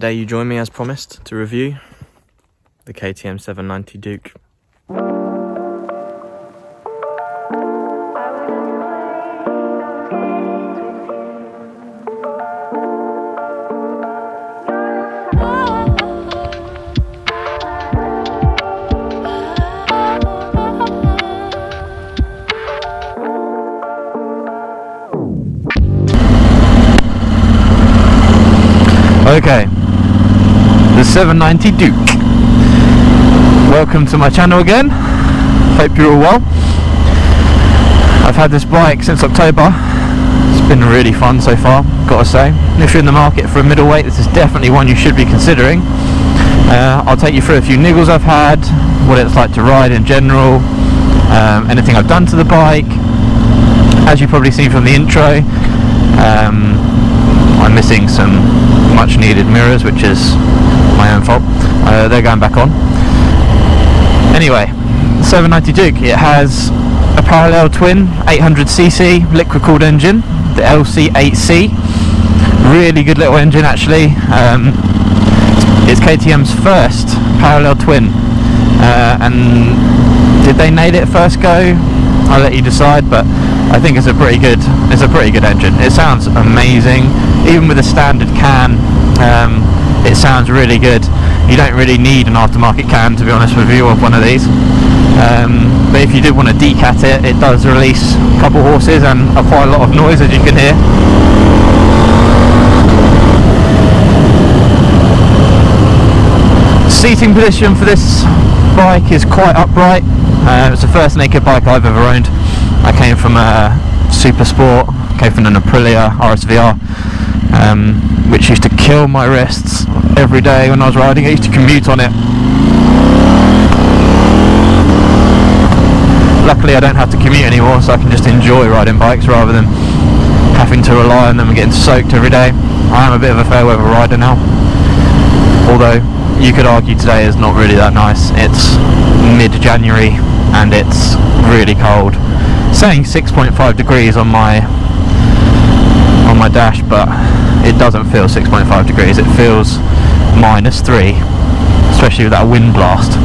Today you join me as promised to review the KTM 790 Duke. Okay, the 790 Duke. Welcome to my channel again. Hope you're all well. I've had this bike since October. It's been really fun so far, gotta say. If you're in the market for a middleweight, this is definitely one you should be considering. I'll take you through a few niggles I've had, what it's like to ride in general, anything I've done to the bike. As you've probably seen from the intro, I'm missing some much needed mirrors, which is my own fault. They're going back on. Anyway, 790 Duke, it has a parallel twin 800cc liquid cooled engine, the LC8C. Really good little engine actually. It's KTM's first parallel twin, and did they nail it first go? I'll let you decide, but I think it's a pretty good engine. It sounds amazing, even with a standard can. It sounds really good. You don't really need an aftermarket can, to be honest with you, of one of these. But if you did want to decat it, it does release a couple horses and quite a lot of noise, as you can hear. Seating position for this bike is quite upright. It's the first naked bike I've ever owned. I came from a Super Sport, came from an Aprilia RSVR, which used to kill my wrists every day when I was riding. I used to commute on it. Luckily I don't have to commute anymore, so I can just enjoy riding bikes rather than having to rely on them and getting soaked every day. I am a bit of a fair weather rider now, although you could argue today is not really that nice. It's mid-January and it's really cold. Saying 6.5 degrees on my dash, but it doesn't feel 6.5 degrees. It feels -3, especially with that wind blast.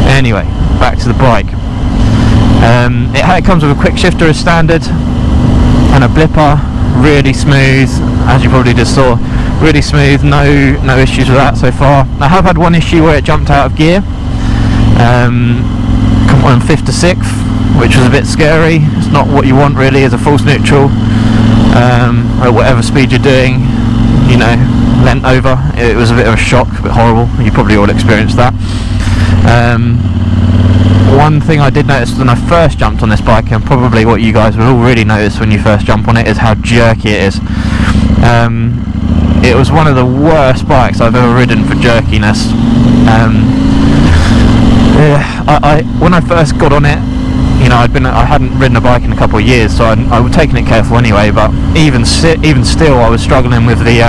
Anyway, back to the bike. It comes with a quick shifter as standard and a blipper. Really smooth, as you probably just saw. Really smooth, no issues with that so far. I have had one issue where it jumped out of gear. Come on 5th to 6th, which was a bit scary. It's not what you want really as a false neutral, at whatever speed you're doing, you know, leant over. It was a bit of a shock, a bit horrible. You probably all experienced that. One thing I did notice when I first jumped on this bike, and probably what you guys will all really notice when you first jump on it, is how jerky it is. It was one of the worst bikes I've ever ridden for jerkiness. When I first got on it, you know, I hadn't ridden a bike in a couple of years, so I was taking it careful anyway. But even still, I was struggling with the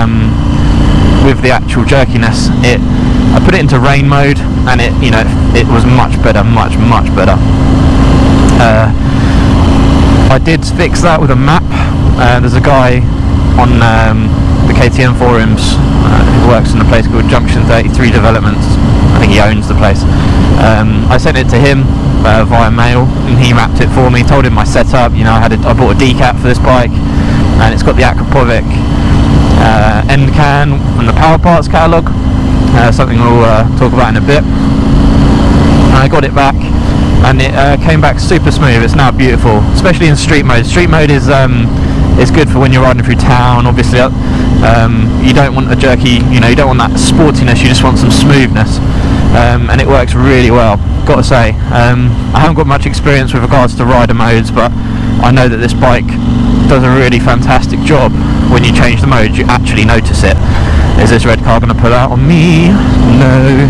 actual jerkiness. I put it into rain mode, and it was much better, much better. I did fix that with a map. There's a guy on the KTM forums who works in a place called Junction 33 Developments. I think he owns the place. I sent it to him via mail, and he mapped it for me. Told him my setup. You know, I bought a decat for this bike, and it's got the Akrapovic end can from the Power Parts catalogue. Something we'll talk about in a bit. And I got it back, and it came back super smooth. It's now beautiful, especially in street mode. Street mode is good for when you're riding through town. Obviously, you don't want a jerky, you don't want that sportiness. You just want some smoothness, and it works really well. Gotta say, I haven't got much experience with regards to rider modes, but I know that this bike does a really fantastic job. When you change the modes, you actually notice it. Is this red car going to pull out on me? No.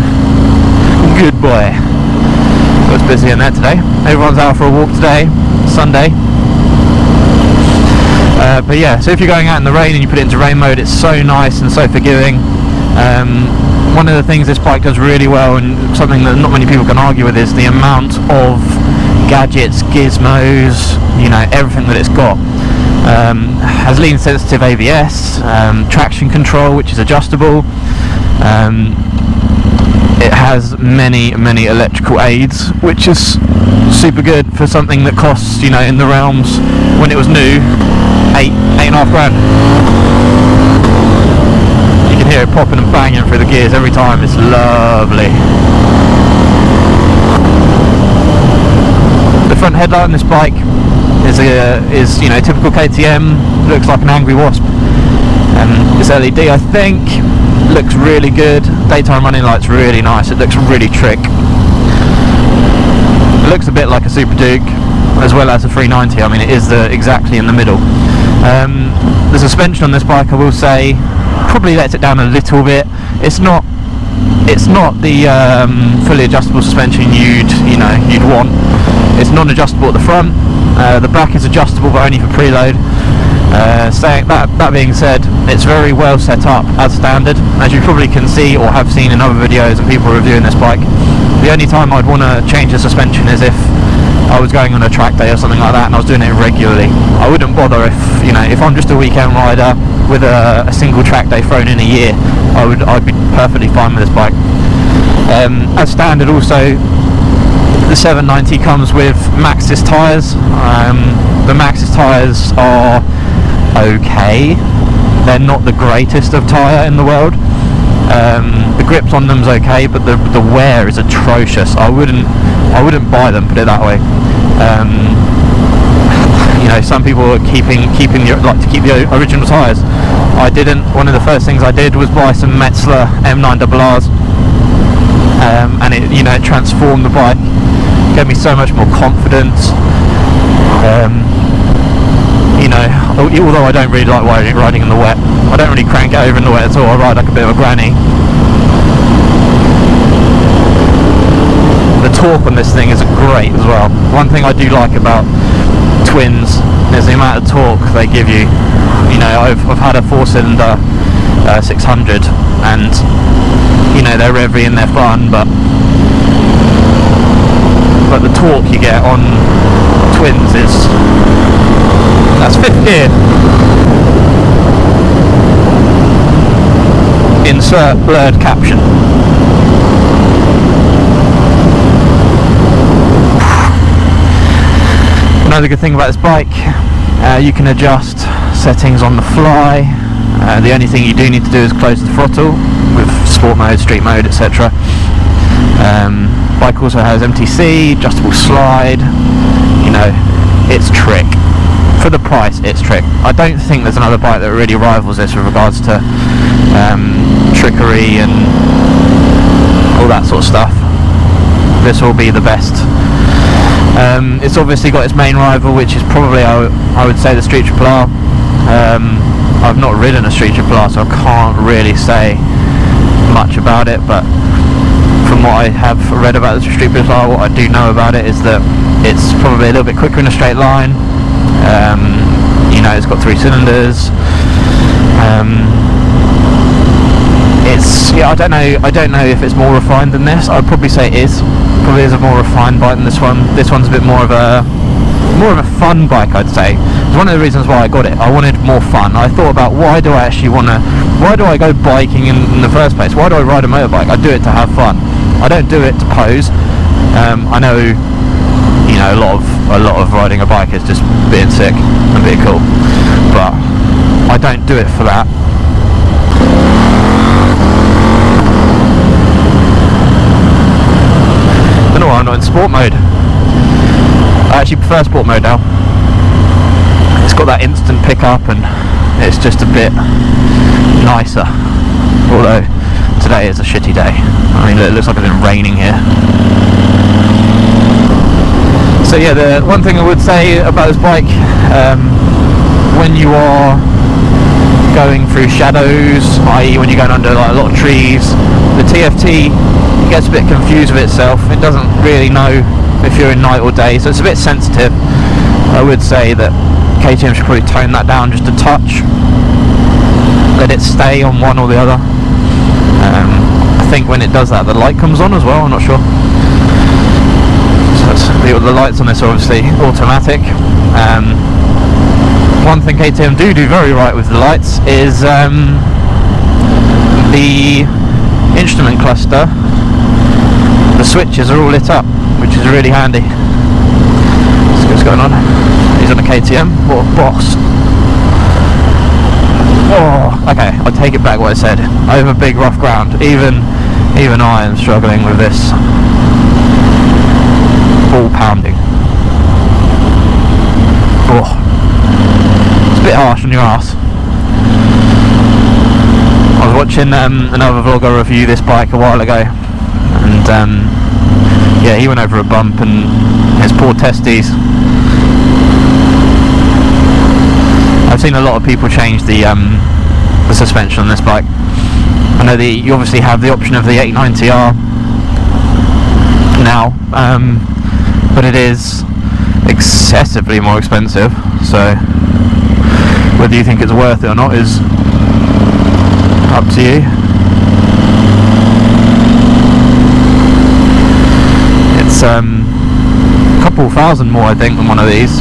Good boy. It was busy in there today. Everyone's out for a walk today, Sunday. But yeah, so if you're going out in the rain and you put it into rain mode, it's so nice and so forgiving. One of the things this bike does really well, and something that not many people can argue with, is the amount of gadgets, gizmos, everything that it's got. Has lean sensitive ABS, traction control which is adjustable, It has many electrical aids, which is super good for something that costs, you know, in the realms, when it was new, eight and a half grand. You can hear it popping and banging through the gears every time. It's lovely. The front headlight on this bike is you know, typical KTM. Looks like an angry wasp. It's LED, I think. Looks really good. Daytime running light's really nice. It looks really trick. It looks a bit like a Super Duke as well as a 390. I mean, it is exactly in the middle. The suspension on this bike, I will say, probably lets it down a little bit. It's not the fully adjustable suspension you'd want. It's non-adjustable at the front. The back is adjustable, but only for preload. Saying that being said, it's very well set up as standard, as you probably can see or have seen in other videos and people reviewing this bike. The only time I'd want to change the suspension is if I was going on a track day or something like that and I was doing it regularly. I wouldn't bother if I'm just a weekend rider with a single track day thrown in a year. I'd be perfectly fine with this bike. As standard also, the 790 comes with Maxxis tyres. The Maxxis tyres are okay. They're not the greatest of tyre in the world. The grips on them's okay, but the wear is atrocious. I wouldn't buy them, put it that way. You know, some people are like to keep the original tyres. I didn't. One of the first things I did was buy some Metzler M9RRs, and it, you know, it transformed the bike. Gave me so much more confidence. You know, although I don't really like riding in the wet, I don't really crank it over in the wet at all. I ride like a bit of a granny. The torque on this thing is great as well. One thing I do like about twins is the amount of torque they give you. You know, I've had a 4-cylinder 600, and you know, they're revvy and they're fun, but the torque you get on twins that's 5th gear. Insert blurred caption. Another good thing about this bike, you can adjust settings on the fly. The only thing you do need to do is close the throttle with sport mode, street mode, etc. Bike also has MTC, adjustable slide. You know, it's trick. For the price, it's trick. I don't think there's another bike that really rivals this with regards to trickery and all that sort of stuff. This will be the best. It's obviously got its main rival, which is probably, I would say, the Street Triple R. I've not ridden a Street Triple R, so I can't really say much about it, but from what I have read about the Street Triple R, what I do know about it is that it's probably a little bit quicker in a straight line. You know, it's got 3 cylinders. I don't know if it's more refined than this. I'd probably say it is. Probably is a more refined bike than this one. This one's a bit more of a fun bike, I'd say. It's one of the reasons why I got it. I wanted more fun. I thought about why do I go biking in the first place? Why do I ride a motorbike? I do it to have fun. I don't do it to pose. I know, you know, a lot of riding a bike is just being sick and being cool, but I don't do it for that. I don't know why I'm not in sport mode. I actually prefer sport mode now. It's got that instant pickup and it's just a bit nicer, although today is a shitty day. I mean, it looks like it's been raining here. So yeah, the one thing I would say about this bike, when you are going through shadows, i.e. when you're going under like a lot of trees, the TFT gets a bit confused with itself. It doesn't really know if you're in night or day, so it's a bit sensitive. I would say that KTM should probably tone that down just a touch, let it stay on one or the other. I think when it does that, the light comes on as well. I'm not sure. So the lights on this are obviously automatic. One thing KTM do very right with the lights is the instrument cluster, the switches are all lit up, which is really handy. Let's see what's going on. He's on a KTM. What a boss. Oh, okay, I'll take it back what I said. Over big rough ground. Even I am struggling with this. Ball pounding. Oh, it's a bit harsh on your ass. I was watching another vlogger review this bike a while ago, and yeah, he went over a bump and his poor testes. I've seen a lot of people change the suspension on this bike. I know you obviously have the option of the 890R now, but it is excessively more expensive, so whether you think it's worth it or not is up to you. It's a couple thousand more, I think, than one of these.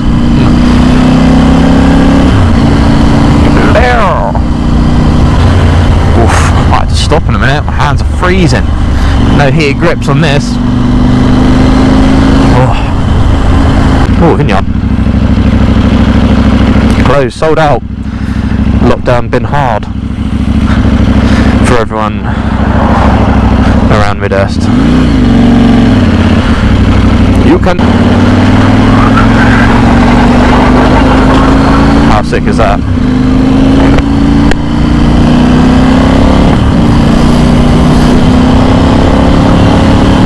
Oof, I might have to stop in a minute, my hands are freezing. No heated grips on this. Oh, vineyard. Closed, sold out. Lockdown been hard for everyone around Midhurst. You can. How sick is that?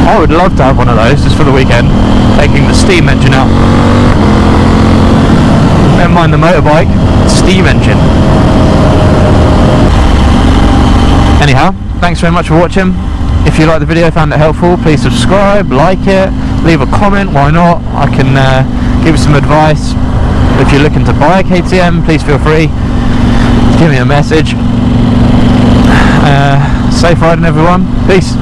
I would love to have one of those just for the weekend, taking the steam engine out. Never mind the motorbike, steam engine. Anyhow, thanks very much for watching. If you liked the video, found it helpful, please subscribe, like it, leave a comment, why not? I can give you some advice. If you're looking to buy a KTM, please feel free, give me a message. Safe riding everyone, peace.